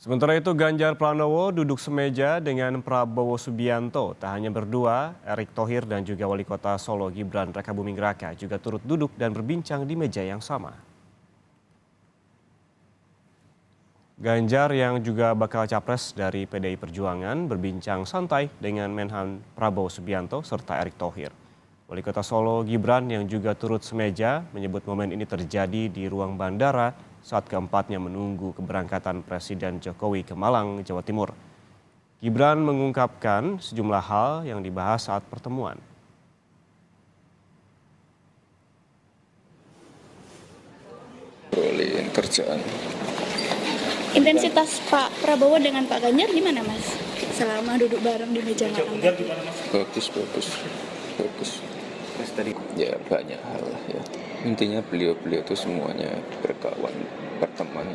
Sementara itu Ganjar Pranowo duduk semeja dengan Prabowo Subianto. Tak hanya berdua, Erick Thohir dan juga Wali Kota Solo Gibran Rakabuming Raka juga turut duduk dan berbincang di meja yang sama. Ganjar yang juga bakal capres dari PDI Perjuangan berbincang santai dengan Menhan Prabowo Subianto serta Erick Thohir. Wali Kota Solo Gibran yang juga turut semeja menyebut momen ini terjadi di ruang bandara saat keempatnya menunggu keberangkatan Presiden Jokowi ke Malang, Jawa Timur. Gibran mengungkapkan sejumlah hal yang dibahas saat pertemuan. Perolehan kerjaan. Intensitas Pak Prabowo dengan Pak Ganjar gimana, Mas? Selama duduk bareng di meja makan. Bagus. Ya banyak hal lah ya. Intinya beliau itu semuanya berkawan, berteman,